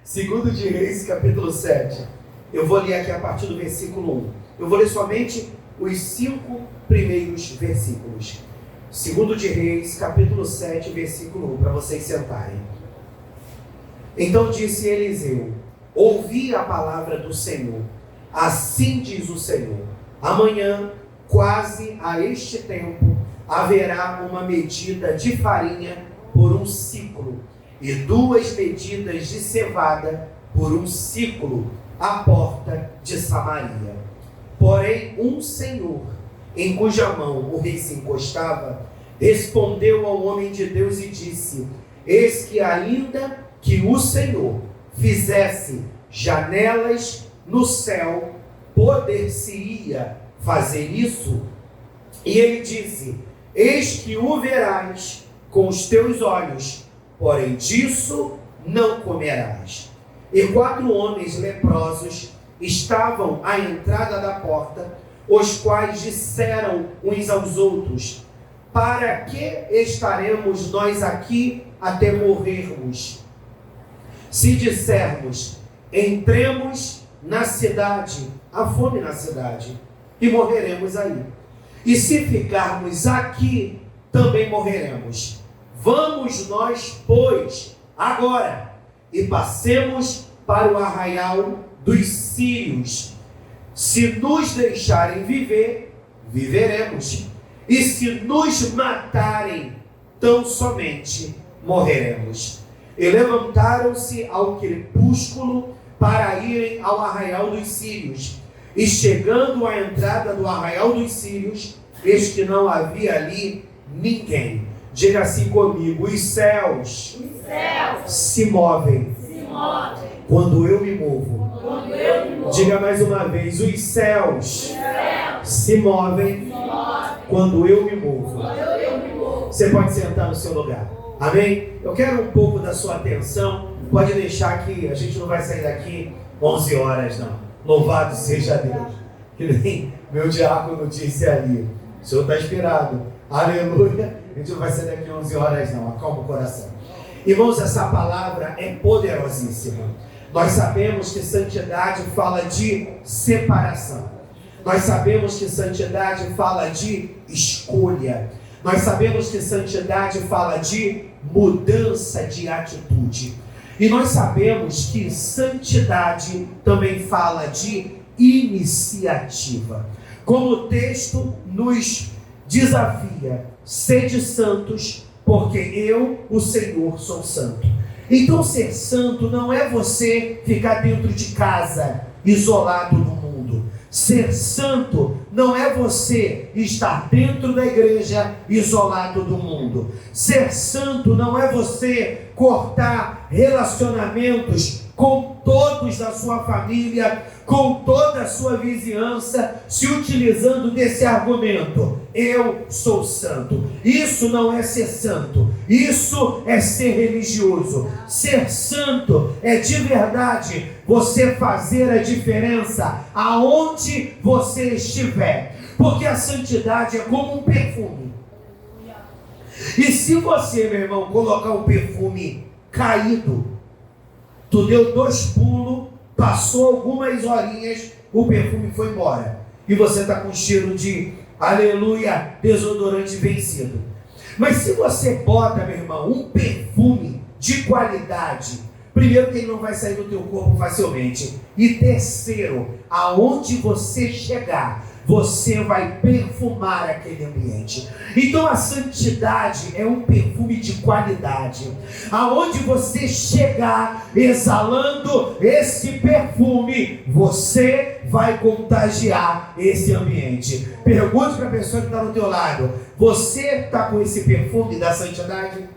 Segundo de Reis, capítulo 7. Eu vou ler aqui a partir do versículo 1. Eu vou ler somente os 5 primeiros versículos. Segundo de Reis, capítulo 7, versículo 1, para vocês sentarem. Então disse Eliseu: ouvi a palavra do Senhor. Assim diz o Senhor: amanhã, quase a este tempo, haverá uma medida de farinha por um ciclo, e 2 medidas de cevada por um ciclo, à porta de Samaria. Porém, um senhor, em cuja mão o rei se encostava, respondeu ao homem de Deus e disse: eis que ainda que o Senhor fizesse janelas no céu, poder-se-ia fazer isso? E ele disse: eis que o verás com os teus olhos, porém disso não comerás. E 4 homens leprosos estavam à entrada da porta, os quais disseram uns aos outros: para que estaremos nós aqui até morrermos? Se dissermos: entremos na cidade, há fome na cidade, e morreremos aí. E se ficarmos aqui, também morreremos. Vamos nós, pois, agora, e passemos para o arraial dos sírios. Se nos deixarem viver, viveremos. E se nos matarem, tão somente morreremos. E levantaram-se ao crepúsculo para irem ao arraial dos sírios. E chegando à entrada do arraial dos sírios, eis que não havia ali ninguém. Diga assim comigo: os céus se movem quando eu me movo. Diga mais uma vez: os céus se movem quando eu me movo. Você pode sentar no seu lugar. Amém? Eu quero um pouco da sua atenção. Pode deixar que a gente não vai sair daqui 11 horas, não. Louvado seja Deus. Que nem meu diácono disse ali. O Senhor está inspirado. Aleluia. A gente não vai sair daqui 11 horas, não. Acalma o coração. Irmãos, essa palavra é poderosíssima. Nós sabemos que santidade fala de separação. Nós sabemos que santidade fala de escolha. Nós sabemos que santidade fala de mudança de atitude. E nós sabemos que santidade também fala de iniciativa. Como o texto nos desafia: sede santos, porque eu, o Senhor, sou santo. Então ser santo não é você ficar dentro de casa, isolado do mundo. Ser santo não é você estar dentro da igreja, isolado do mundo. Ser santo não é você cortar relacionamentos com todos da sua família, com toda a sua vizinhança, se utilizando desse argumento: eu sou santo. Isso não é ser santo, isso é ser religioso. Ser santo é de verdade você fazer a diferença aonde você estiver, porque a santidade é como um perfume. E se você, meu irmão, colocar um perfume caído, tu deu 2 pulos, passou algumas horinhas, o perfume foi embora. E você está com cheiro de, aleluia, desodorante vencido. Mas se você bota, meu irmão, um perfume de qualidade, primeiro que ele não vai sair do teu corpo facilmente. E terceiro, aonde você chegar, você vai perfumar aquele ambiente. Então a santidade é um perfume de qualidade. Aonde você chegar exalando esse perfume, você vai contagiar esse ambiente. Pergunte para a pessoa que está do teu lado: você está com esse perfume da santidade?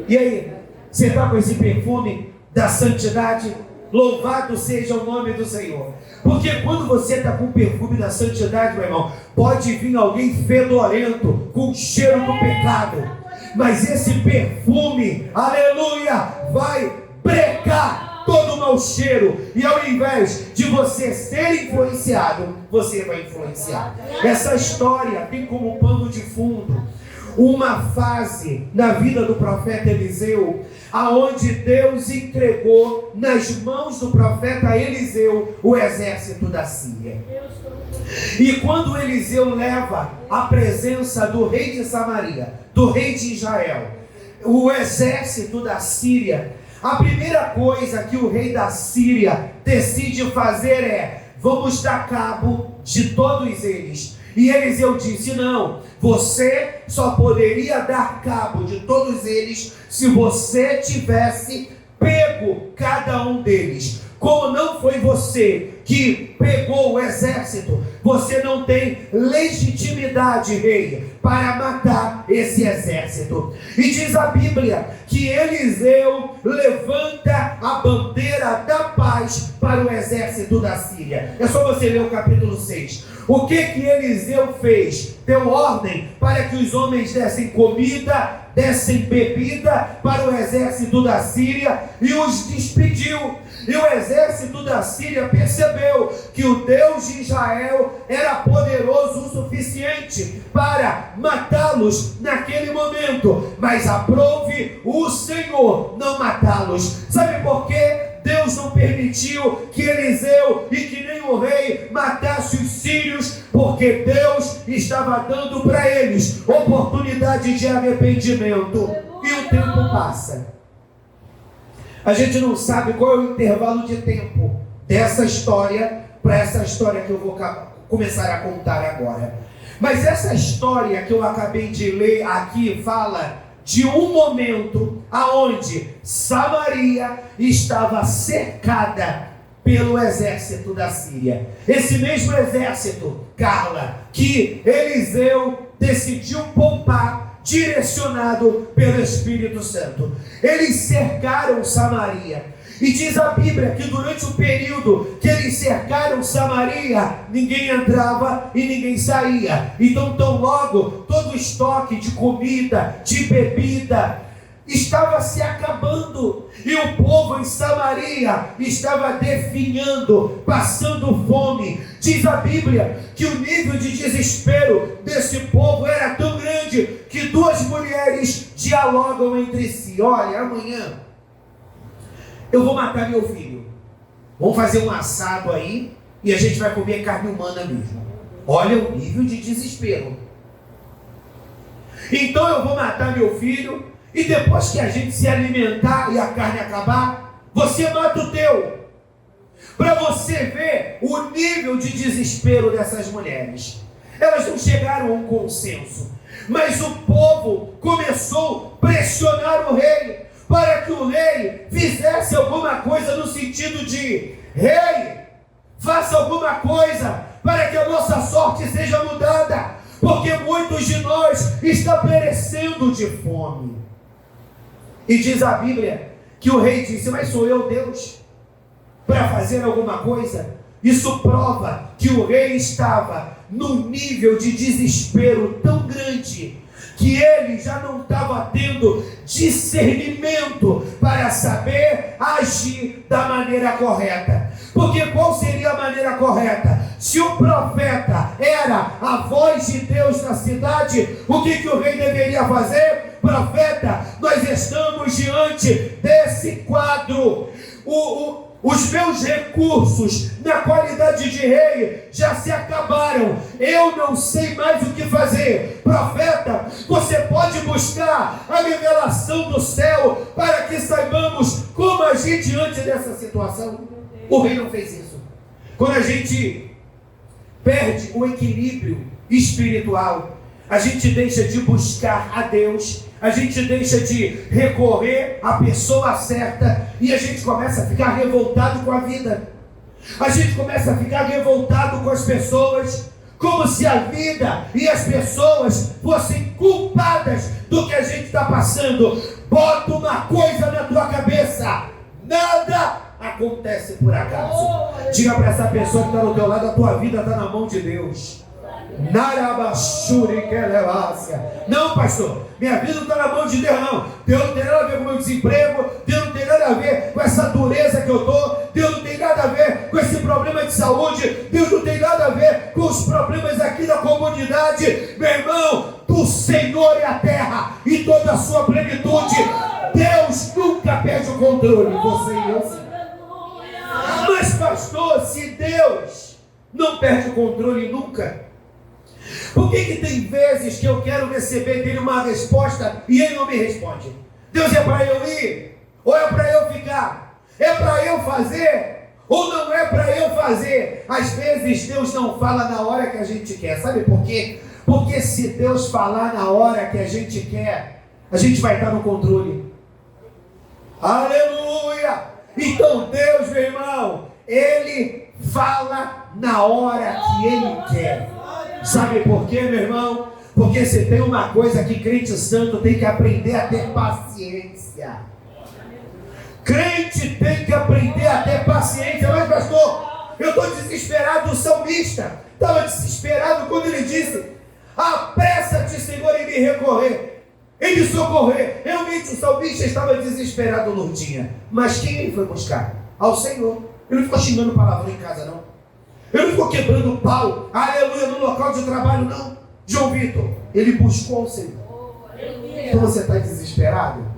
E aí, você está com esse perfume da santidade? Louvado seja o nome do Senhor. Porque quando você está com o perfume da santidade, meu irmão, pode vir alguém fedorento, com o cheiro do pecado, mas esse perfume, aleluia, vai brecar todo o mau cheiro. E ao invés de você ser influenciado, você vai influenciar. Essa história tem como pano de fundo uma fase na vida do profeta Eliseu, aonde Deus entregou nas mãos do profeta Eliseu o exército da Síria. E quando Eliseu leva à presença do rei de Samaria, do rei de Israel, o exército da Síria, a primeira coisa que o rei da Síria decide fazer é: vamos dar cabo de todos eles. E Eliseu disse: não, você só poderia dar cabo de todos eles se você tivesse pego cada um deles. Como não foi você que pegou o exército, você não tem legitimidade, rei, para matar esse exército. E diz a Bíblia que Eliseu levanta a bandeira da paz para o exército da Síria. É só você ler o capítulo 6. O que Eliseu fez? Deu ordem para que os homens dessem comida, dessem bebida para o exército da Síria e os despediu. E o exército da Síria percebeu que o Deus de Israel era poderoso o suficiente para matá-los naquele momento, mas aprove o Senhor não matá-los. Sabe por quê? Deus não permitiu que Eliseu e que nem o rei matasse os sírios, porque Deus estava dando para eles oportunidade de arrependimento. E o tempo passa. A gente não sabe qual é o intervalo de tempo dessa história para essa história que eu vou começar a contar agora. Mas essa história que eu acabei de ler aqui fala de um momento aonde Samaria estava cercada pelo exército da Síria. Esse mesmo exército, Carla, que Eliseu decidiu poupar, direcionado pelo Espírito Santo. Eles cercaram Samaria. E diz a Bíblia que durante o período que eles cercaram Samaria, ninguém entrava e ninguém saía. Então, tão logo, todo o estoque de comida, de bebida, estava se acabando. E o povo em Samaria estava definhando, passando fome. Diz a Bíblia que o nível de desespero desse povo era tão grande que duas mulheres dialogam entre si. Olha, amanhã eu vou matar meu filho. Vamos fazer um assado aí e a gente vai comer carne humana mesmo. Olha o nível de desespero. Então eu vou matar meu filho e depois que a gente se alimentar e a carne acabar, você mata o teu. Para você ver o nível de desespero dessas mulheres. Elas não chegaram a um consenso, mas o povo começou a pressionar o rei para que o rei fizesse alguma coisa no sentido de: rei, faça alguma coisa para que a nossa sorte seja mudada, porque muitos de nós estão perecendo de fome. E diz a Bíblia que o rei disse: mas sou eu Deus para fazer alguma coisa? Isso prova que o rei estava num nível de desespero tão grande que ele já não estava tendo discernimento para saber agir da maneira correta. Porque qual seria a maneira correta? Se o profeta era a voz de Deus na cidade, o que o rei deveria fazer? Profeta, nós estamos diante desse quadro. Os meus recursos na qualidade de rei já se acabaram. Eu não sei mais o que fazer. Profeta, você pode buscar a revelação do céu para que saibamos como agir diante dessa situação. O rei não fez isso. Quando a gente perde o equilíbrio espiritual, a gente deixa de buscar a Deus, a gente deixa de recorrer à pessoa certa e a gente começa a ficar revoltado com a vida. A gente começa a ficar revoltado com as pessoas, como se a vida e as pessoas fossem culpadas do que a gente está passando. Bota uma coisa na tua cabeça: nada acontece por acaso. Diga para essa pessoa que está do teu lado: a tua vida está na mão de Deus. Não, pastor, minha vida não está na mão de Deus, não. Deus não tem nada a ver com o meu desemprego, Deus não tem nada a ver com essa dureza que eu estou, Deus não tem nada a ver com esse problema de saúde, Deus não tem nada a ver com os problemas aqui da comunidade. Meu irmão, do Senhor é a terra a sua plenitude. Deus nunca perde o controle. Você e eu sim. Mas pastor, se Deus não perde o controle nunca, por que tem vezes que eu quero receber dele uma resposta e ele não me responde? Deus, é para eu ir? Ou é para eu ficar? É para eu fazer? Ou não é para eu fazer? Às vezes Deus não fala na hora que a gente quer. Sabe por quê? Porque se Deus falar na hora que a gente quer, a gente vai estar no controle. Aleluia! Então Deus, meu irmão, Ele fala na hora que Ele quer. Sabe por quê, meu irmão? Porque se tem uma coisa que crente santo tem que aprender a ter paciência. Crente tem que aprender a ter paciência. Mas pastor, eu estou desesperado. O salmista estava desesperado quando ele disse: apressa-te, Senhor, em me recorrer, em me socorrer. Realmente o salmista estava desesperado, Lourdinha. Mas quem ele foi buscar? Ao Senhor. Ele não ficou xingando palavrão em casa, não. Ele não ficou quebrando pau, aleluia, no local de trabalho, não. João Vitor, ele buscou ao Senhor. Então você está desesperado?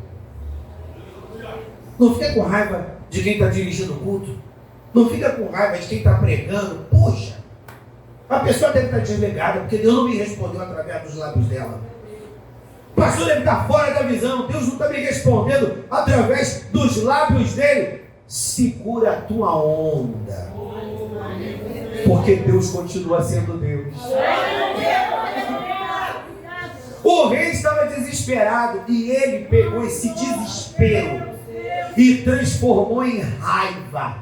Não fica com raiva de quem está dirigindo o culto. Não fica com raiva de quem está pregando. Poxa, a pessoa deve estar desligada, porque Deus não me respondeu através dos lábios dela. O pastor deve estar fora da visão. Deus não está me respondendo através dos lábios dele. Segura a tua onda, porque Deus continua sendo Deus. O rei estava desesperado e ele pegou esse desespero e transformou em raiva.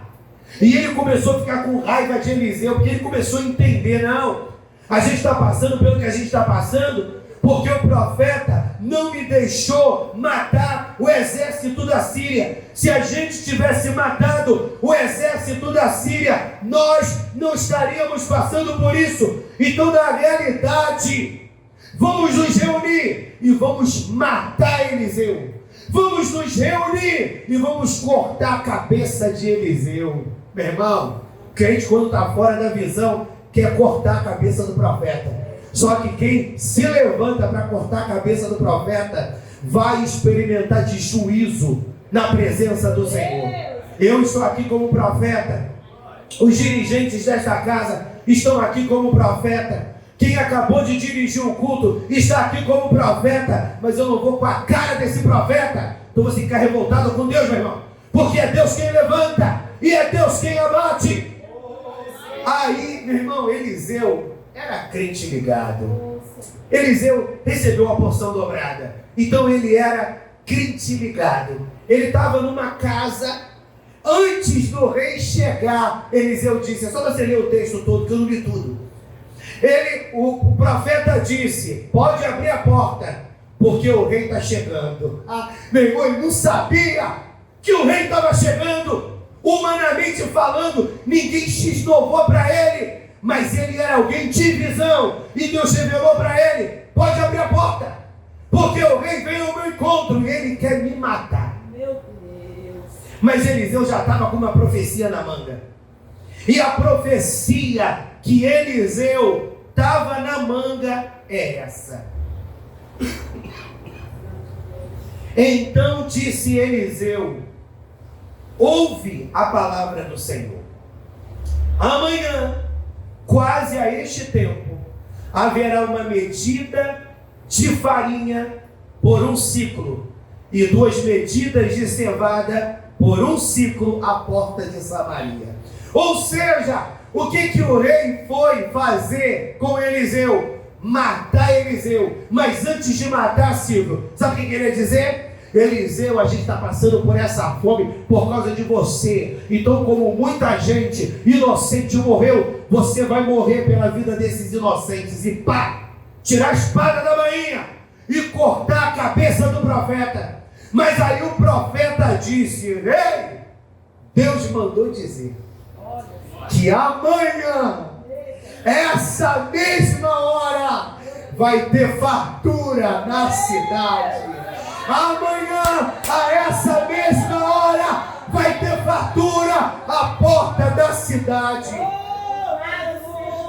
E ele começou a ficar com raiva de Eliseu, porque ele começou a entender: não, a gente está passando pelo que a gente está passando porque o profeta não me deixou matar o exército da Síria. Se a gente tivesse matado o exército da Síria, nós não estaríamos passando por isso. Então, na realidade, vamos nos reunir e vamos matar Eliseu. Vamos nos reunir e vamos cortar a cabeça de Eliseu. Meu irmão, crente quando está fora da visão quer cortar a cabeça do profeta. Só que quem se levanta para cortar a cabeça do profeta vai experimentar de juízo na presença do Senhor. Eu estou aqui como profeta. Os dirigentes desta casa estão aqui como profeta. Quem acabou de dirigir o culto está aqui como profeta. Mas eu não vou com a cara desse profeta. Então você fica revoltado com Deus, meu irmão. Porque é Deus quem levanta e é Deus quem abate. Aí, meu irmão, Eliseu era crente ligado. Eliseu recebeu a porção dobrada. Então ele era crente ligado. Ele estava numa casa. Antes do rei chegar, Eliseu disse: é só você ler o texto todo, que eu não li tudo. O profeta disse: pode abrir a porta, porque o rei está chegando. Meu irmão, ele não sabia que o rei estava chegando. Humanamente falando, ninguém x-novou para ele. Mas ele era alguém de visão. E Deus revelou para ele: pode abrir a porta, porque o rei veio ao meu encontro e ele quer me matar. Meu Deus. Mas Eliseu já estava com uma profecia na manga. E a profecia que Eliseu estava na manga é essa: então disse Eliseu, ouve a palavra do Senhor. Amanhã, quase a este tempo, haverá uma medida de farinha por um ciclo, e 2 medidas de cevada por um ciclo à porta de Samaria. Ou seja, o que o rei foi fazer com Eliseu? Matar Eliseu. Mas antes de matar, Silvio, sabe o que queria dizer? Eliseu, a gente está passando por essa fome por causa de você. Então, como muita gente inocente morreu, você vai morrer pela vida desses inocentes. E pá, tirar a espada da bainha e cortar a cabeça do profeta. Mas aí o profeta disse: ei, Deus mandou dizer que amanhã, essa mesma hora, vai ter fartura na cidade. Amanhã, a essa mesma hora, vai ter fartura à porta da cidade.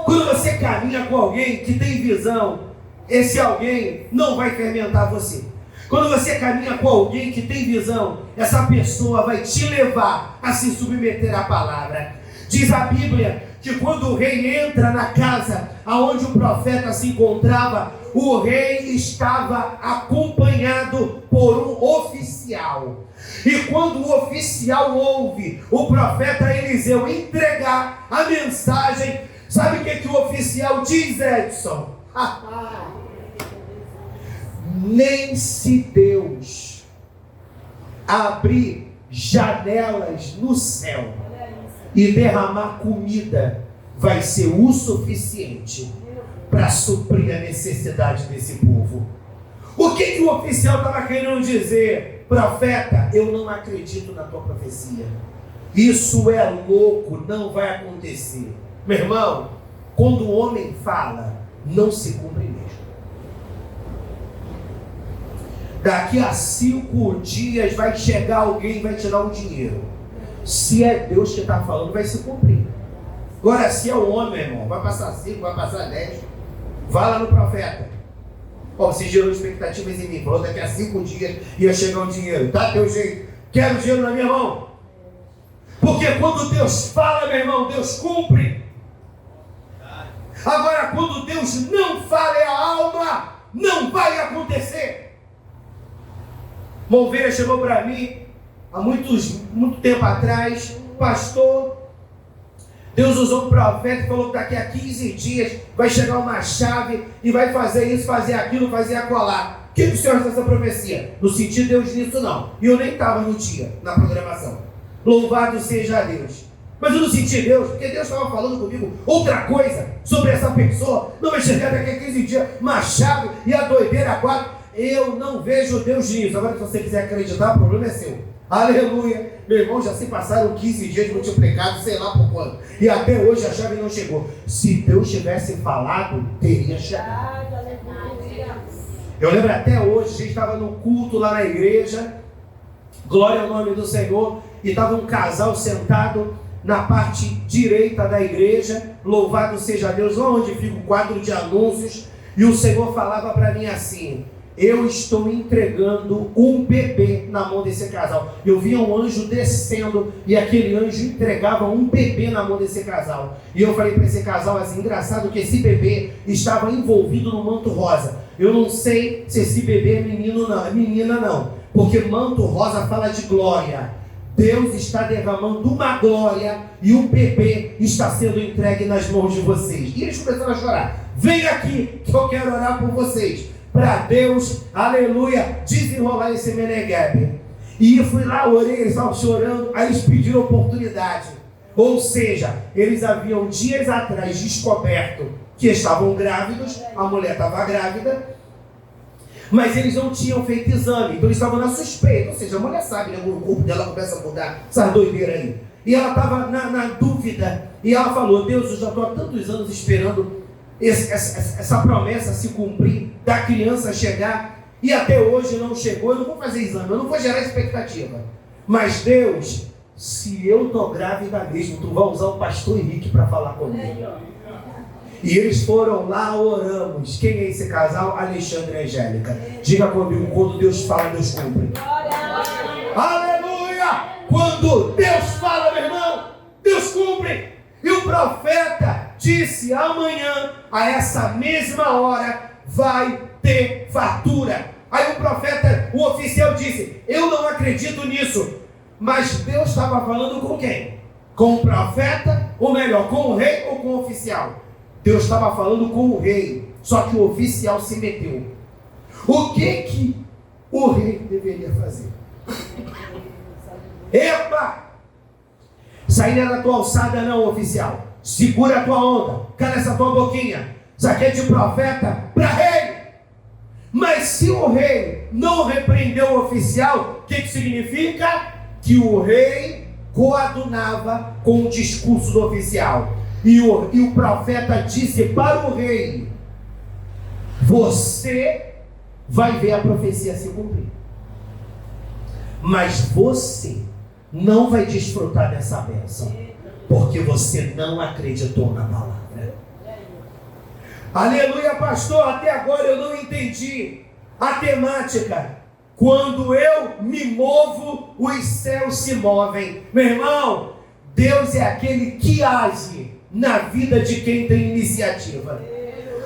Quando você caminha com alguém que tem visão, esse alguém não vai fermentar você. Quando você caminha com alguém que tem visão, essa pessoa vai te levar a se submeter à palavra. Diz a Bíblia que quando o rei entra na casa aonde o profeta se encontrava, o rei estava acompanhado por um oficial. E quando o oficial ouve o profeta Eliseu entregar a mensagem, sabe o que o oficial diz, Edson? Nem se Deus abrir janelas no céu e derramar comida, vai ser o suficiente para suprir a necessidade desse povo. O que o oficial estava querendo dizer? Profeta, eu não acredito na tua profecia. Isso é louco, não vai acontecer. Meu irmão, quando o homem fala, não se cumpre mesmo. Daqui a 5 dias vai chegar alguém e vai tirar o dinheiro. Se é Deus que está falando, vai se cumprir. Agora, se é o homem, meu irmão, vai passar 5, vai passar 10. Vai lá no profeta. Você gerou expectativas em mim. Falou, daqui a 5 dias ia chegar o dinheiro. Tá teu jeito. Quero o dinheiro na minha mão. Porque quando Deus fala, meu irmão, Deus cumpre. Agora, quando Deus não fala, é a alma, não vai acontecer. Uma ovelha chegou para mim há muito tempo atrás, pastor, Deus usou um profeta e falou que daqui a 15 dias vai chegar uma chave e vai fazer isso, fazer aquilo, fazer acolá. O que o senhor acha dessa profecia? Não senti Deus nisso não. E eu nem estava no dia, na programação. Louvado seja Deus. Mas eu não senti Deus, porque Deus estava falando comigo outra coisa sobre essa pessoa. Não vai chegar daqui a 15 dias uma chave e a doideira 4. Eu não vejo Deus nisso. Agora, se você quiser acreditar, o problema é seu. Aleluia. Meu irmão, já se passaram 15 dias multiplicados, sei lá por quanto. E até hoje a chave não chegou. Se Deus tivesse falado, teria chegado. Eu lembro até hoje, a gente estava no culto lá na igreja. Glória ao nome do Senhor. E estava um casal sentado na parte direita da igreja. Louvado seja Deus. Lá onde fica o quadro de anúncios. E o Senhor falava para mim assim: eu estou entregando um bebê na mão desse casal. Eu via um anjo descendo e aquele anjo entregava um bebê na mão desse casal. E eu falei para esse casal assim, engraçado que esse bebê estava envolvido no manto rosa. Eu não sei se esse bebê é menino não, é menina não, porque manto rosa fala de glória. Deus está derramando uma glória e o bebê está sendo entregue nas mãos de vocês. E eles começaram a chorar. Vem aqui que eu quero orar por vocês. Para Deus, aleluia, desenrolar esse Menegheb. E eu fui lá, orei, eles estavam chorando, aí eles pediram oportunidade. Ou seja, eles haviam dias atrás descoberto que estavam grávidos, a mulher estava grávida, mas eles não tinham feito exame, então eles estavam na suspeita. Ou seja, a mulher sabe, né, o corpo dela começa a mudar, essa doideira aí. E ela estava na dúvida, e ela falou: Deus, eu já estou há tantos anos esperando essa promessa se cumprir, da criança chegar, e até hoje não chegou. Eu não vou fazer exame, eu não vou gerar expectativa, mas Deus, se eu estou grávida mesmo, tu vai usar o pastor Henrique para falar comigo. E eles foram lá, oramos. Quem é esse casal? Alexandre e Angélica. Diga comigo, quando Deus fala, Deus cumpre. Aleluia! Quando Deus fala, meu irmão, Deus cumpre. E o profeta disse: amanhã, a essa mesma hora, vai ter fartura. Aí o profeta, o oficial disse: eu não acredito nisso. Mas Deus estava falando com quem? Com o profeta? Ou melhor, com o rei ou com o oficial? Deus estava falando com o rei, só que o oficial se meteu. O que o rei deveria fazer? Epa! Sair da tua alçada não, oficial. Segura a tua onda, cala essa tua boquinha. Isso aqui é de profeta para rei. Mas se o rei não repreendeu o oficial, o que significa? Que o rei coadunava com o discurso do oficial. E o profeta disse para o rei: você vai ver a profecia se cumprir, mas você não vai desfrutar dessa bênção, porque você não acreditou na palavra. Aleluia, pastor, até agora eu não entendi a temática. quando eu me movo, os céus se movem. Meu irmão, Deus é aquele que age na vida de quem tem iniciativa.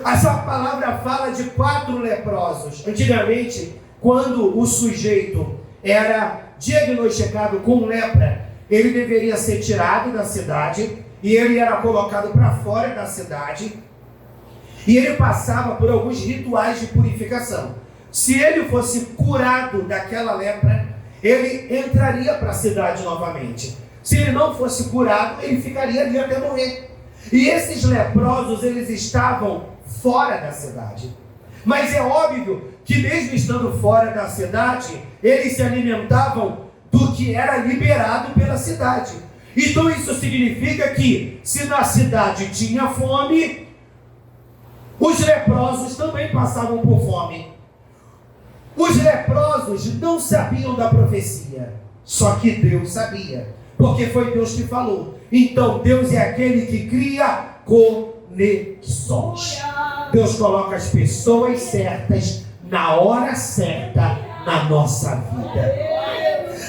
Essa palavra fala de 4 leprosos. Antigamente, quando o sujeito era diagnosticado com lepra, ele deveria ser tirado da cidade e ele era colocado para fora da cidade e ele passava por alguns rituais de purificação. Se ele fosse curado daquela lepra, ele entraria para a cidade novamente. Se ele não fosse curado, ele ficaria ali até morrer. E esses leprosos, eles estavam fora da cidade. Mas é óbvio que mesmo estando fora da cidade, eles se alimentavam do que era liberado pela cidade. Então isso significa que se na cidade tinha fome, os leprosos também passavam por fome. Os leprosos não sabiam da profecia, só que Deus sabia, porque foi Deus que falou. Então Deus é aquele que cria conexões. Deus coloca as pessoas certas na hora certa na nossa vida.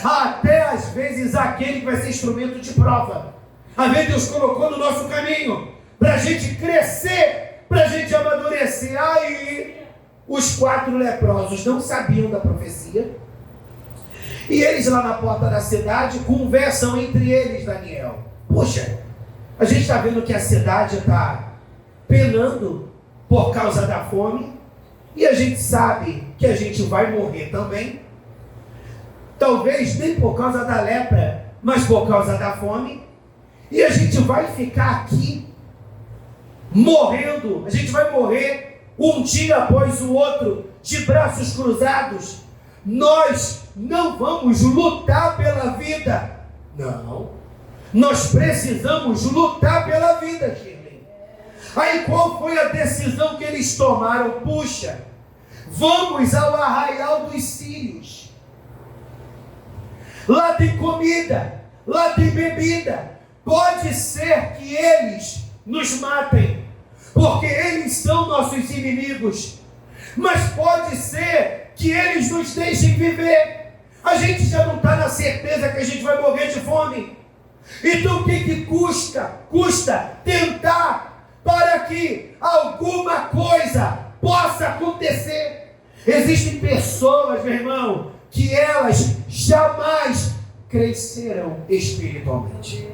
Até às vezes aquele que vai ser instrumento de prova. Às vezes Deus colocou no nosso caminho para a gente crescer, para a gente amadurecer. Aí os 4 leprosos não sabiam da profecia. E eles lá na porta da cidade conversam entre eles, Daniel. Poxa, a gente está vendo que a cidade está penando por causa da fome. E a gente sabe que a gente vai morrer também. Talvez nem por causa da lepra, mas por causa da fome. E a gente vai ficar aqui morrendo. A gente vai morrer um dia após o outro, de braços cruzados. Nós não vamos lutar pela vida. Não. Nós precisamos lutar pela vida, Shirley. Aí qual foi a decisão que eles tomaram? Puxa, vamos ao arraial dos sírios. Lá tem comida, lá tem bebida. Pode ser que eles nos matem, porque eles são nossos inimigos. Mas pode ser que eles nos deixem viver. A gente já não está na certeza que a gente vai morrer de fome. Então o que custa? Custa tentar para que alguma coisa possa acontecer. Existem pessoas, meu irmão, que elas jamais crescerão espiritualmente.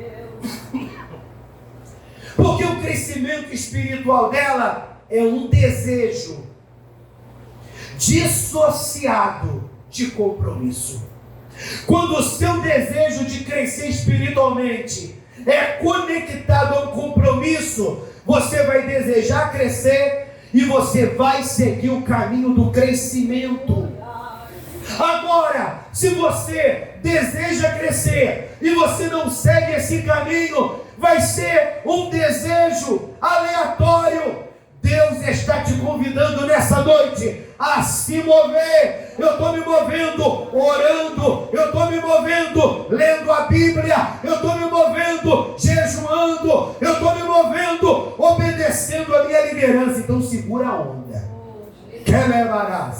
Porque o crescimento espiritual dela é um desejo dissociado de compromisso. Quando o seu desejo de crescer espiritualmente é conectado a um compromisso, você vai desejar crescer e você vai seguir o caminho do crescimento. Agora, se você deseja crescer e você não segue esse caminho, vai ser um desejo aleatório. Deus está te convidando nessa noite a se mover. Eu estou me movendo orando, eu estou me movendo lendo a Bíblia, eu estou me movendo jejuando, eu estou me movendo obedecendo a minha liderança. Então segura a onda. Quer levar?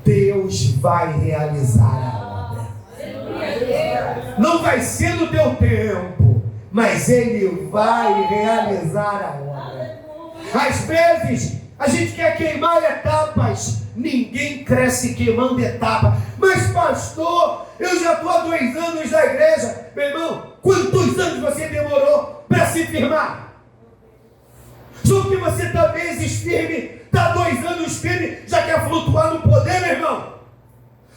Deus vai realizar a obra. Não vai ser no teu tempo, mas Ele vai realizar a obra. Às vezes, a gente quer queimar etapas. Ninguém cresce queimando etapas. Mas pastor, eu já estou há 2 anos na igreja. Meu irmão, quantos anos você demorou para se firmar? Só que você está meses firme, está 2 anos firme, já quer flutuar no poder, meu irmão.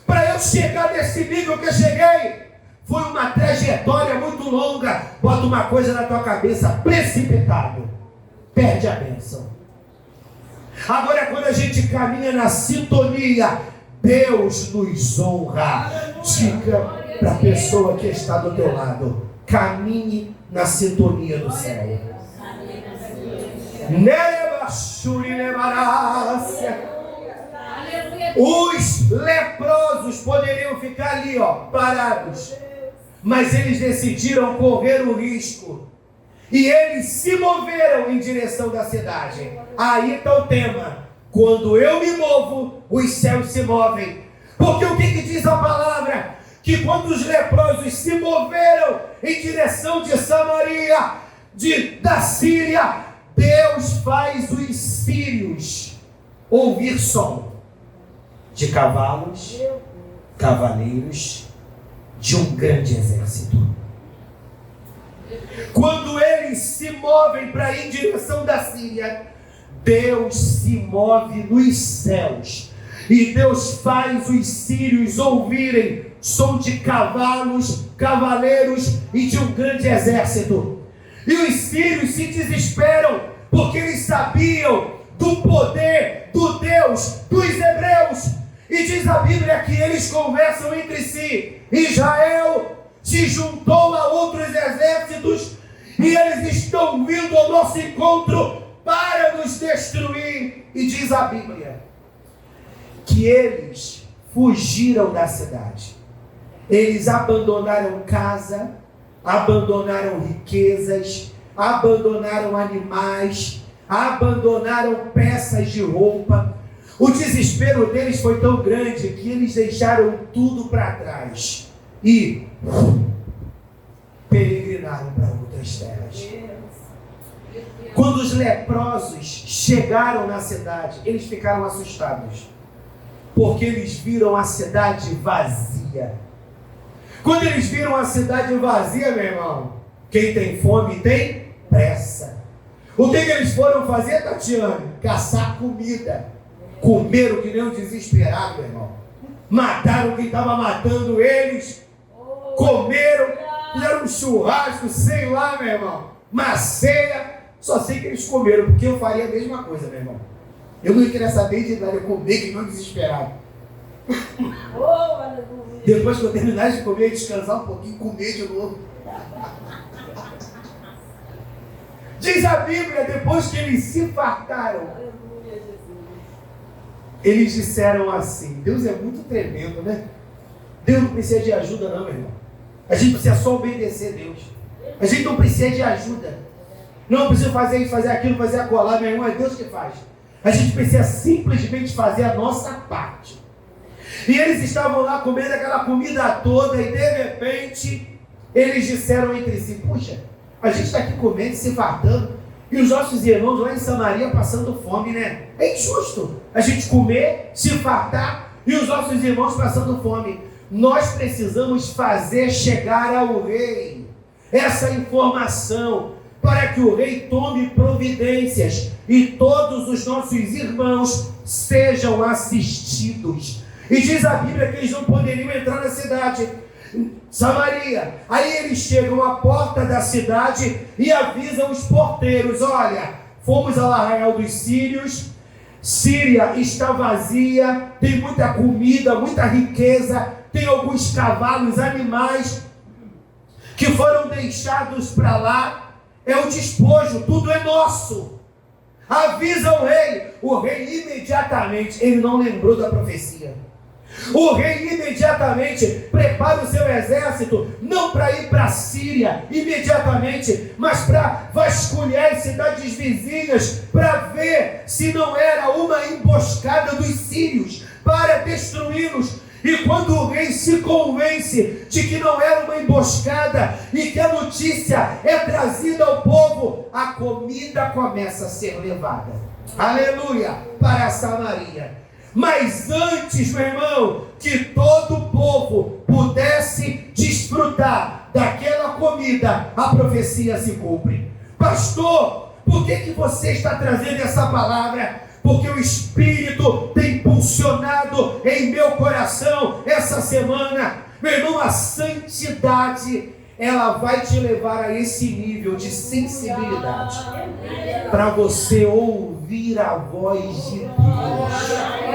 Para eu chegar nesse nível que eu cheguei, foi uma trajetória muito longa. Bota uma coisa na tua cabeça: precipitado, perde a bênção. Agora, quando a gente caminha na sintonia, Deus nos honra. Diga para a pessoa que está do teu lado: caminhe na sintonia do céu. Os leprosos poderiam ficar ali, parados, mas eles decidiram correr o risco e eles se moveram em direção da cidade. Aí está o tema: Quando eu me movo, os céus se movem. Porque o que diz a palavra? Que quando os leprosos se moveram em direção de Samaria, da Síria, Deus faz os sírios ouvir som de cavalos, cavaleiros, de um grande exército. Quando eles se movem para ir em direção da Síria, Deus se move nos céus. E Deus faz os sírios ouvirem som de cavalos, cavaleiros e de um grande exército. E os sírios se desesperam, porque eles sabiam do poder do Deus dos hebreus. E diz a Bíblia que eles conversam entre si. Israel se juntou a outros exércitos e eles estão vindo ao nosso encontro para nos destruir. E diz a Bíblia que eles fugiram da cidade. Eles abandonaram casa, abandonaram riquezas, abandonaram animais, abandonaram peças de roupa. O desespero deles foi tão grande que eles deixaram tudo para trás e peregrinaram para outras terras. Quando os leprosos chegaram na cidade, eles ficaram assustados, porque eles viram a cidade vazia. Quando eles viram a cidade vazia, meu irmão, quem tem fome tem pressa. O que eles foram fazer, Tatiane? Caçar comida. Comeram que nem um desesperado, meu irmão. Mataram quem estava matando eles. Comeram, fizeram um churrasco, sei lá, meu irmão. Uma ceia. Só sei que eles comeram, porque eu faria a mesma coisa, meu irmão. Eu não queria saber de nada, eu comer que não desesperado. Depois que eu terminasse de comer, descansar um pouquinho, comer de novo. Diz a Bíblia, depois que eles se fartaram, eles disseram assim: Deus é muito tremendo, né? Deus não precisa de ajuda não, meu irmão. A gente precisa só obedecer a Deus. A gente não precisa de ajuda. Não precisa fazer isso, fazer aquilo, fazer acolá, meu irmão, é Deus que faz. A gente precisa simplesmente fazer a nossa parte. E eles estavam lá comendo aquela comida toda e de repente eles disseram entre si: puxa, a gente está aqui comendo e se fartando e os nossos irmãos lá em Samaria passando fome, né? É injusto a gente comer, se fartar e os nossos irmãos passando fome. Nós precisamos fazer chegar ao rei essa informação para que o rei tome providências e todos os nossos irmãos sejam assistidos. E diz a Bíblia que eles não poderiam entrar na cidade, Samaria. Aí eles chegam à porta da cidade e avisam os porteiros: olha, fomos ao arraial dos sírios, Síria está vazia, tem muita comida, muita riqueza, tem alguns cavalos, animais que foram deixados para lá, é o despojo, tudo é nosso. Avisa o rei imediatamente, ele não lembrou da profecia. O rei imediatamente prepara o seu exército, não para ir para a Síria imediatamente, mas para vasculhar as cidades vizinhas, para ver se não era uma emboscada dos sírios para destruí-los. E quando o rei se convence de que não era uma emboscada e que a notícia é trazida ao povo, a comida começa a ser levada, aleluia, para Samaria. Mas antes, meu irmão, que todo o povo pudesse desfrutar daquela comida, a profecia se cumpre. Pastor, por que você está trazendo essa palavra? Porque o Espírito tem impulsionado em meu coração essa semana. Meu irmão, a santidade, ela vai te levar a esse nível de sensibilidade para você ouvir a voz de Deus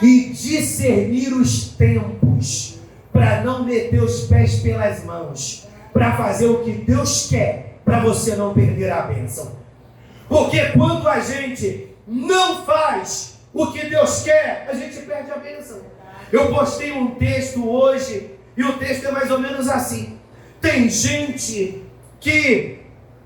e discernir os tempos, para não meter os pés pelas mãos, para fazer o que Deus quer, para você não perder a bênção. Porque quando a gente não faz o que Deus quer, a gente perde a bênção. Eu postei um texto hoje e o texto é mais ou menos assim: tem gente que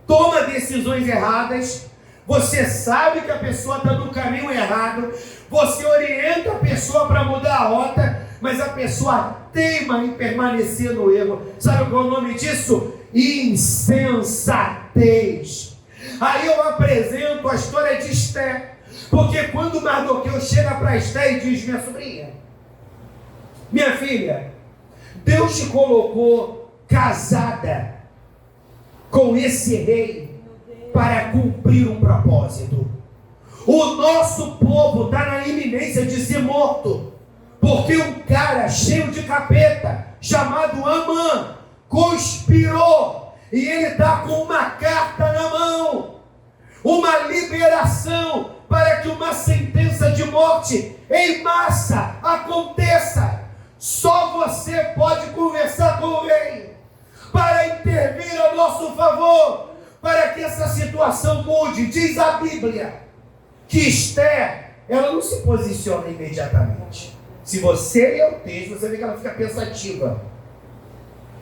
toma decisões erradas, você sabe que a pessoa está no caminho errado, você orienta a pessoa para mudar a rota, mas a pessoa teima em permanecer no erro. Sabe qual é o nome disso? Insensatez. Aí eu apresento a história de Esté, porque quando Mardoqueu chega para Esté e diz: minha sobrinha, minha filha, Deus te colocou casada com esse rei para cumprir um propósito. O nosso povo está na iminência de ser morto, porque um cara cheio de capeta, chamado Amã, conspirou, e ele está com uma carta na mão, uma liberação para que uma sentença de morte em massa aconteça. Só você pode conversar com o rei para intervir a nosso favor, para que essa situação mude. Diz a Bíblia que Esté, ela não se posiciona imediatamente. Se você ler o texto, você vê que ela fica pensativa.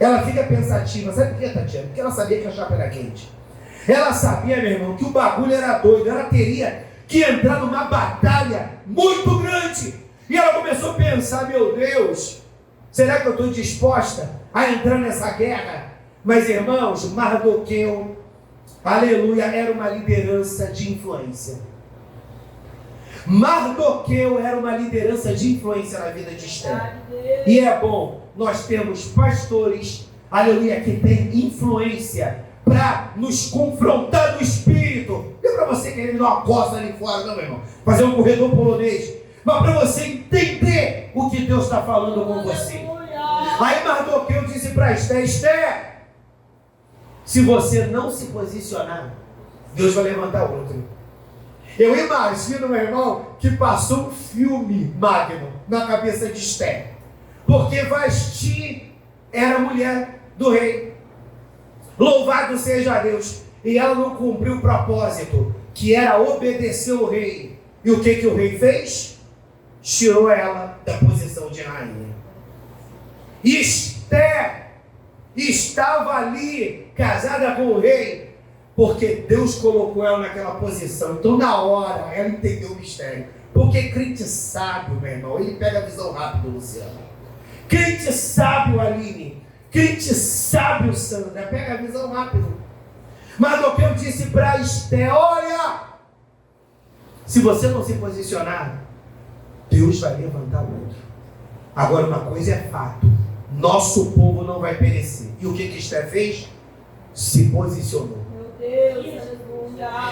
Ela fica pensativa. Sabe por quê, Tatiana? Porque ela sabia que a chapa era quente. Ela sabia, meu irmão, que o bagulho era doido. Ela teria que entrar numa batalha muito grande. E ela começou a pensar: meu Deus, será que eu estou disposta a entrar nessa guerra? Mas, irmãos, Mardoqueu, aleluia, era uma liderança de influência. Mardoqueu era uma liderança de influência na vida de Esté. E é bom, nós temos pastores, aleluia, que tem influência para nos confrontar no espírito. Não é para você querer me dar uma costa ali fora, não, meu irmão. Fazer um corredor polonês. Mas para você entender o que Deus está falando com você. Aí Mardoqueu disse para Esté: Esté, se você não se posicionar, Deus vai levantar outro. Eu imagino, meu irmão, que passou um filme magno na cabeça de Esté, porque Vasti era mulher do rei. Louvado seja Deus. E ela não cumpriu o propósito, que era obedecer o rei. E o que o rei fez? Tirou ela da posição de rainha. Esté estava ali, casada com o rei, porque Deus colocou ela naquela posição. Então, na hora, ela entendeu o mistério. Porque crente sábio, meu irmão, ele pega a visão rápida, Luciano. Crente sábio, Aline. Crente sábio, Sandra, pega a visão rápido. Mardoqueu disse para Esté: olha, se você não se posicionar, Deus vai levantar outro. Agora, uma coisa é fato: nosso povo não vai perecer. E o que Esté fez? Se posicionou.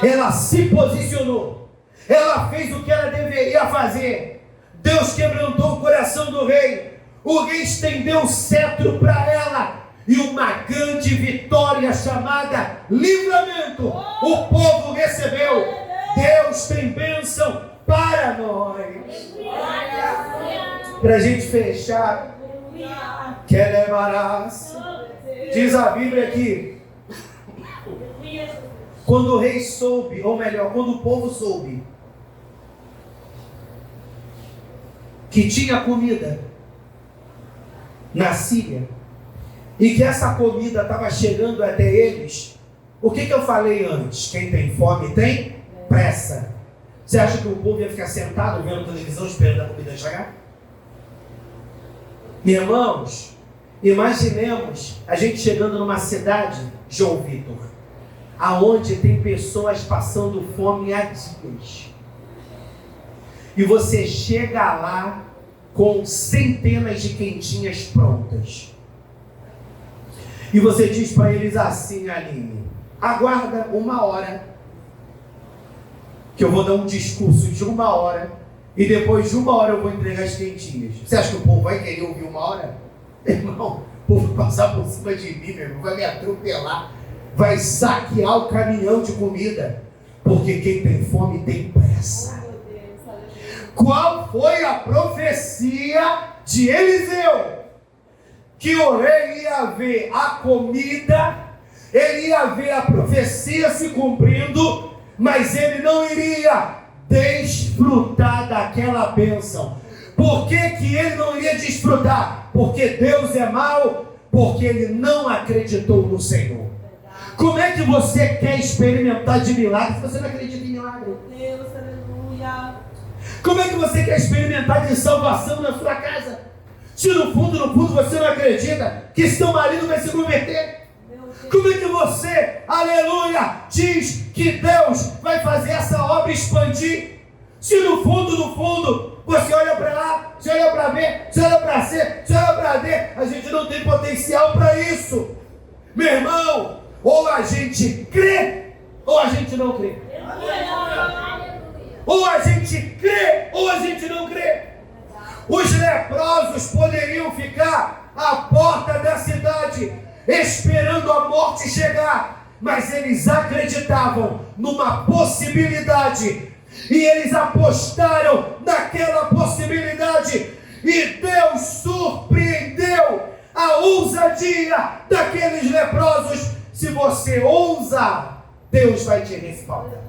Ela se posicionou. Ela fez o que ela deveria fazer. Deus quebrantou o coração do rei. O rei estendeu o cetro para ela, e uma grande vitória chamada livramento o povo recebeu. Deus tem bênção para nós. Para a gente fechar, diz a Bíblia aqui: quando o rei soube, ou melhor, quando o povo soube que tinha comida na Síria, e que essa comida estava chegando até eles, o que eu falei antes? Quem tem fome tem pressa. Você acha que o povo ia ficar sentado vendo televisão esperando a comida chegar? Irmãos, imaginemos a gente chegando numa cidade, João Vitor, aonde tem pessoas passando fome há dias. E você chega lá com centenas de quentinhas prontas. E você diz para eles assim: Aline, aguarda 1 hora, que eu vou dar um discurso de 1 hora, e depois de 1 hora eu vou entregar as quentinhas. Você acha que o povo vai querer ouvir 1 hora? Irmão, o povo vai passar por cima de mim, meu irmão, vai me atropelar, vai saquear o caminhão de comida, porque quem tem fome tem pressa. Qual foi a profecia de Eliseu? Que o rei ia ver a comida, ele ia ver a profecia se cumprindo, mas ele não iria desfrutar daquela bênção. Por que ele não iria desfrutar? Porque Deus é mau, porque ele não acreditou no Senhor. Como é que você quer experimentar de milagre se você não acredita em milagre? Deus, aleluia. Como é que você quer experimentar de salvação na sua casa se no fundo você não acredita que seu marido vai se converter? Como é que você, aleluia, diz que Deus vai fazer essa obra expandir se no fundo você olha para lá, você olha para B, você olha para C, você olha para D, a gente não tem potencial para isso. Meu irmão, ou a gente crê ou a gente não crê. Ou a gente crê ou a gente não crê. Os leprosos poderiam ficar à porta da cidade esperando a morte chegar, mas eles acreditavam numa possibilidade e eles apostaram naquela possibilidade, e Deus surpreendeu a ousadia daqueles leprosos. Se você ousa, Deus vai te respaldar.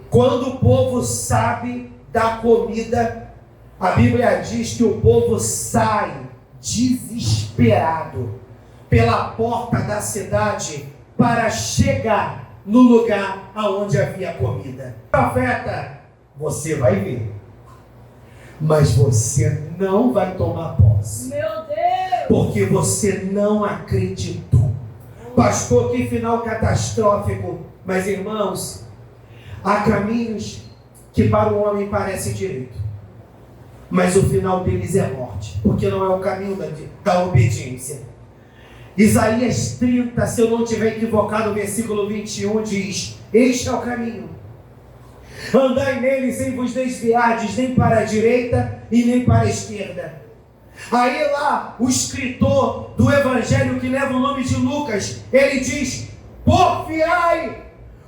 Quando o povo sabe da comida, a Bíblia diz que o povo sai desesperado pela porta da cidade para chegar no lugar aonde havia comida. Profeta, você vai ver, mas você não vai tomar posse. Meu Deus! Porque você não acreditou. Pastor, que final catastrófico. Mas irmãos, há caminhos que para o homem parecem direito, mas o final deles é morte, porque não é o caminho da obediência. Isaías 30, se eu não estiver equivocado, versículo 21 diz: este é o caminho, andai nele sem vos desviardes nem para a direita e nem para a esquerda. Aí lá, o escritor do evangelho que leva o nome de Lucas, ele diz: porfiai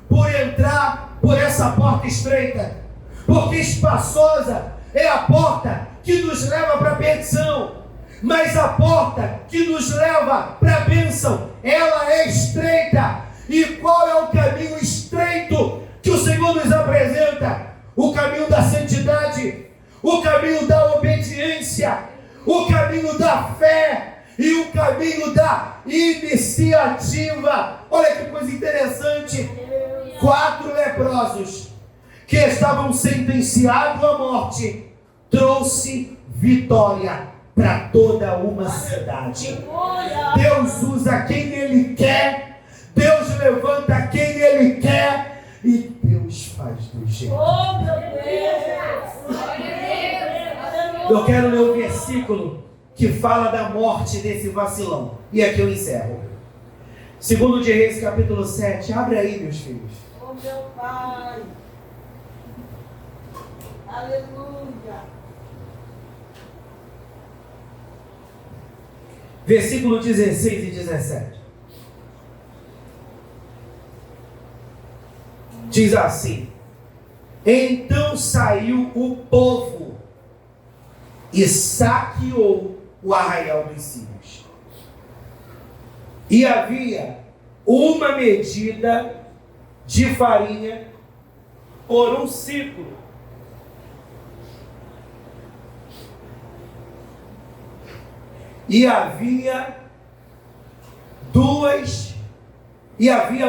por entrar por essa porta estreita, porque espaçosa é a porta que nos leva para a perdição, mas a porta que nos leva para a bênção, ela é estreita. E qual é o caminho estreito que o Senhor nos apresenta? O caminho da santidade, o caminho da obediência, o caminho da fé e o caminho da iniciativa. Olha que coisa interessante. 4 leprosos que estavam sentenciados à morte trouxe vitória para toda uma cidade. Deus usa quem Ele quer, Deus levanta quem Ele quer, e Deus faz do jeito. Oh, meu Deus! Eu quero ler o versículo que fala da morte desse vacilão, e aqui eu encerro. 2 de Reis, capítulo 7. Abre aí, meus filhos. Oh, meu Pai! Aleluia! Versículo 16 e 17. Diz assim: então saiu o povo e saqueou o arraial dos sírios. E havia uma medida de farinha por um ciclo. E havia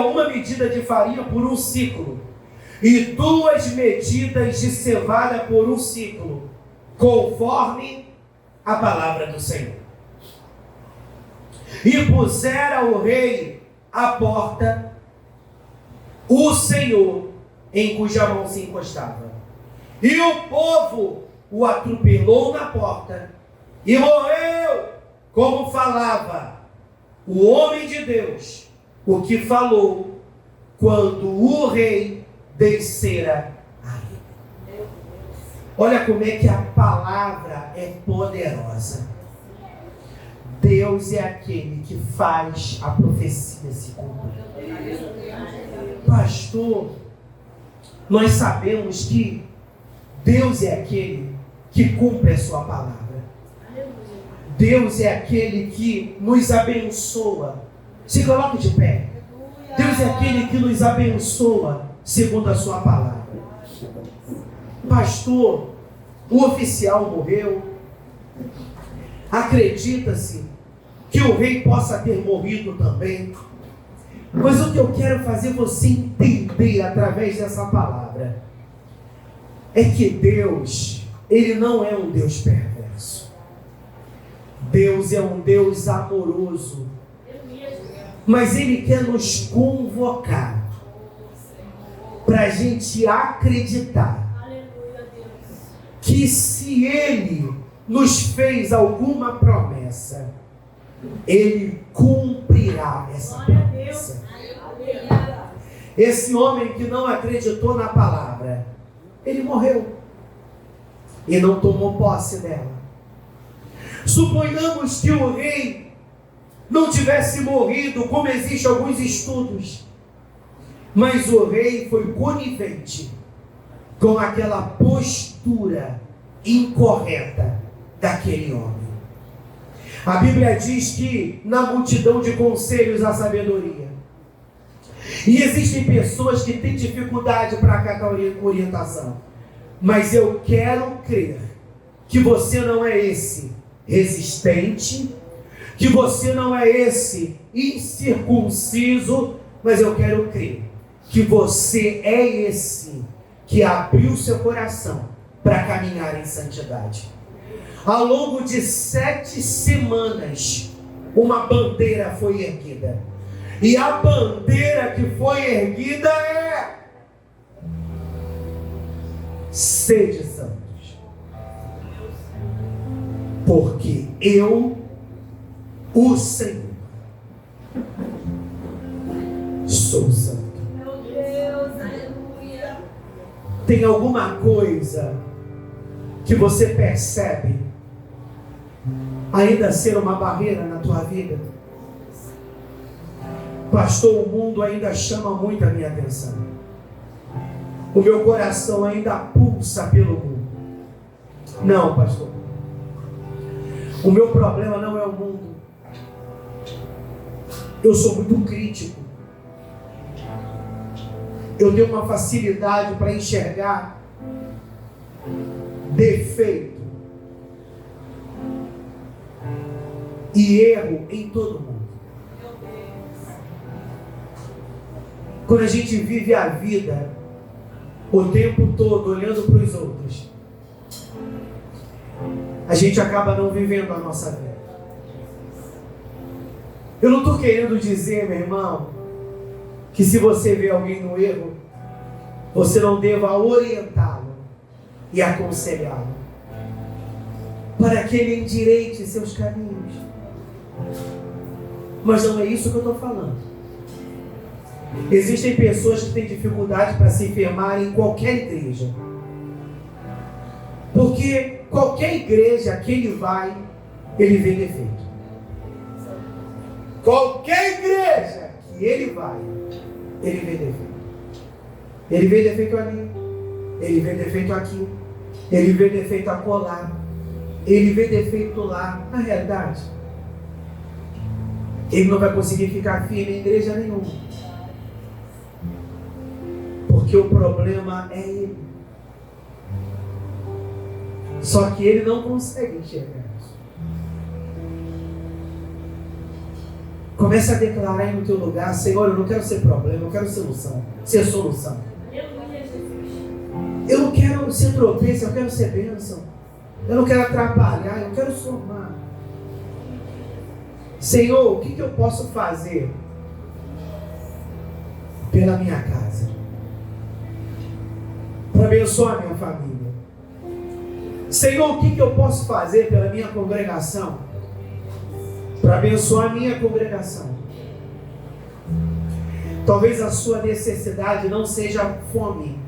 uma medida de farinha por um ciclo, e 2 medidas de cevada por um ciclo, conforme a palavra do Senhor. E pusera o rei à porta o Senhor em cuja mão se encostava. E o povo o atropelou na porta, e morreu, como falava o homem de Deus, o que falou quando o rei descera a ele. Olha como é que a palavra é poderosa. Deus é aquele que faz a profecia se cumprir. Pastor, nós sabemos que Deus é aquele que cumpre a sua palavra. Deus é aquele que nos abençoa. Se coloque de pé. Deus é aquele que nos abençoa segundo a sua palavra. Pastor, o oficial morreu. Acredita-se que o rei possa ter morrido também. Mas o que eu quero fazer você entender através dessa palavra é que Deus, Ele não é um Deus perverso. Deus é um Deus amoroso. Mas Ele quer nos convocar para a gente acreditar que se Ele nos fez alguma promessa, Ele cumprirá essa promessa. Esse homem que não acreditou na palavra, ele morreu e não tomou posse dela. Suponhamos que o rei não tivesse morrido, como existem alguns estudos, mas o rei foi conivente com aquela postura incorreta daquele homem. A Bíblia diz que na multidão de conselhos há sabedoria. E existem pessoas que têm dificuldade para acatar orientação. Mas eu quero crer que você não é esse resistente, que você não é esse incircunciso, mas eu quero crer que você é esse que abriu seu coração para caminhar em santidade. Ao longo de 7 semanas, uma bandeira foi erguida. E a bandeira que foi erguida é: sede santos, porque eu, o Senhor, sou santo. Meu Deus, aleluia. Tem alguma coisa que você percebe ainda ser uma barreira na tua vida? Pastor, o mundo ainda chama muito a minha atenção. O meu coração ainda pulsa pelo mundo. Não, pastor. O meu problema não é o mundo. Eu sou muito crítico. Eu tenho uma facilidade para enxergar defeito e erro em todo mundo. Quando a gente vive a vida o tempo todo olhando para os outros, a gente acaba não vivendo a nossa vida. Eu não estou querendo dizer, meu irmão, que se você vê alguém no erro, você não deva orientá-lo e aconselhá-lo para que ele endireite seus caminhos. Mas não é isso que eu estou falando. Existem pessoas que têm dificuldade para se firmar em qualquer igreja. Porque qualquer igreja que ele vai, ele vê defeito. Qualquer igreja que ele vai, ele vê defeito. Ele vê defeito ali, ele vê defeito aqui, ele vê defeito acolá, ele vê defeito lá. Na realidade, ele não vai conseguir ficar firme em igreja nenhuma. Porque o problema é ele. Só que ele não consegue enxergar isso. Comece a declarar aí no teu lugar: Senhor, eu não quero ser problema, eu quero ser solução. Eu não quero ser tropeço, eu quero ser bênção. Eu não quero atrapalhar, eu quero somar. Senhor, o que eu posso fazer pela minha casa, para abençoar a minha família? Senhor, o que eu posso fazer pela minha congregação, para abençoar a minha congregação? Talvez a sua necessidade não seja fome,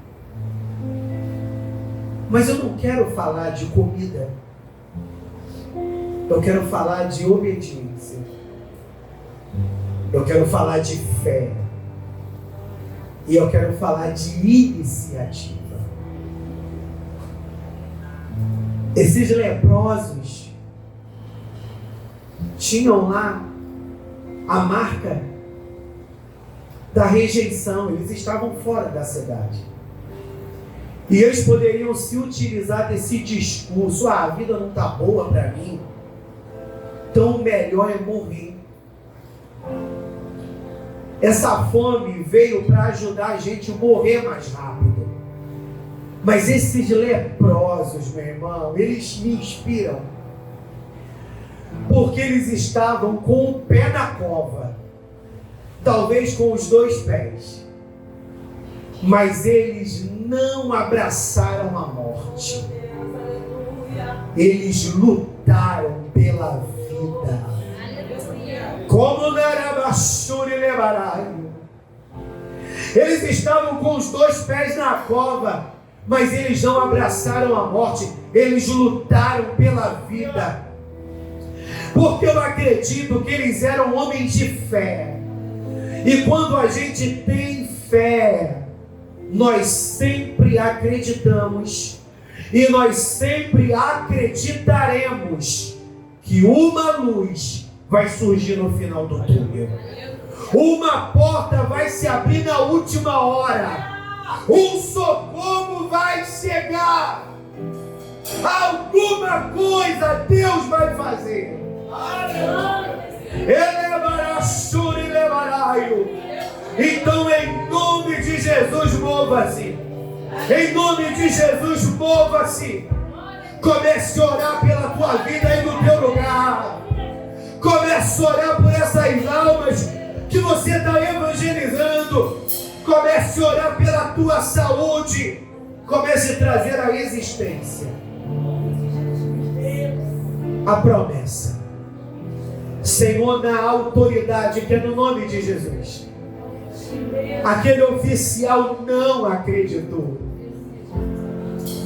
mas eu não quero falar de comida, eu quero falar de obediência, eu quero falar de fé, e eu quero falar de iniciativa. Esses leprosos tinham lá a marca da rejeição, eles estavam fora da cidade. E eles poderiam se utilizar desse discurso: a vida não está boa para mim, então o melhor é morrer. Essa fome veio para ajudar a gente a morrer mais rápido. Mas esses leprosos, meu irmão, eles me inspiram. Porque eles estavam com o pé na cova. Talvez com os 2 pés. Mas eles não abraçaram a morte. Eles lutaram pela vida. Como Narabashuri Lebaraio. Eles estavam com os 2 pés na cova, mas eles não abraçaram a morte. Eles lutaram pela vida. Porque eu acredito que eles eram homens de fé. E quando a gente tem fé, nós sempre acreditamos e nós sempre acreditaremos que uma luz vai surgir no final do túnel. Uma porta vai se abrir na última hora. Um socorro vai chegar. Alguma coisa Deus vai fazer. Então, em nome de Jesus, mova-se. Em nome de Jesus, mova-se. Comece a orar pela tua vida aí no teu lugar. Comece a orar por essas almas que você está evangelizando. Comece a orar pela tua saúde. Comece a trazer a existência a promessa. Senhor, na autoridade que é no nome de Jesus. Aquele oficial não acreditou.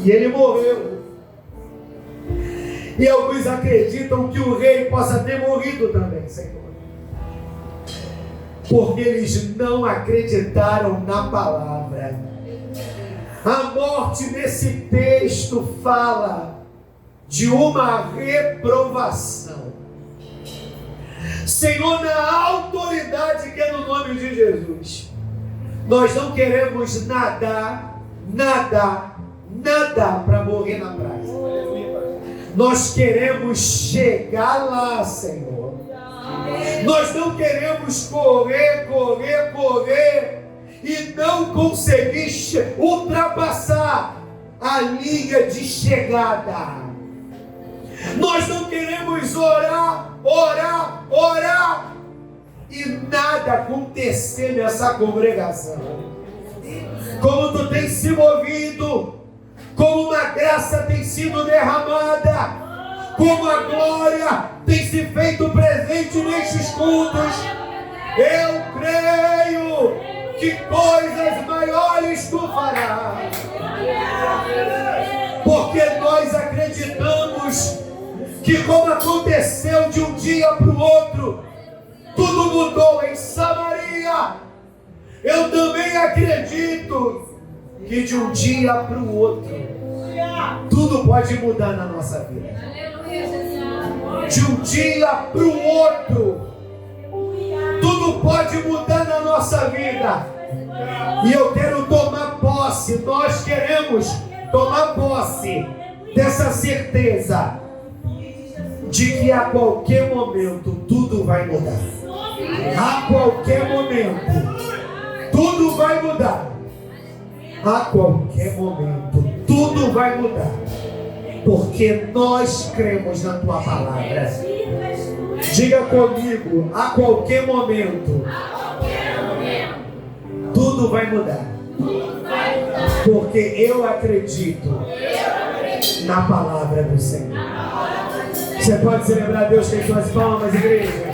E ele morreu. E alguns acreditam que o rei possa ter morrido também, Senhor. Porque eles não acreditaram na palavra. A morte nesse texto fala de uma reprovação. Senhor, na autoridade que é no nome de Jesus, nós não queremos nadar para morrer na praia. Nós queremos chegar lá, Senhor. Nós não queremos correr e não conseguir ultrapassar a linha de chegada. Nós não queremos orar e nada acontecer nessa congregação. Como tu tens se movido, como uma graça tem sido derramada, como a glória tem se feito presente nestes cultos, eu creio que coisas maiores tu farás. Porque nós acreditamos que, como aconteceu de um dia para o outro, tudo mudou em Samaria. Eu também acredito que de um dia para o outro, tudo pode mudar na nossa vida. De um dia para o outro, tudo pode mudar na nossa vida. E eu quero tomar posse, nós queremos tomar posse dessa certeza de que a qualquer momento tudo vai mudar. A qualquer momento tudo vai mudar. A qualquer momento tudo vai mudar. Porque nós cremos na tua palavra. Diga comigo, a qualquer momento tudo vai mudar. Porque eu acredito na palavra do Senhor. Você pode celebrar Deus com suas palmas, igreja?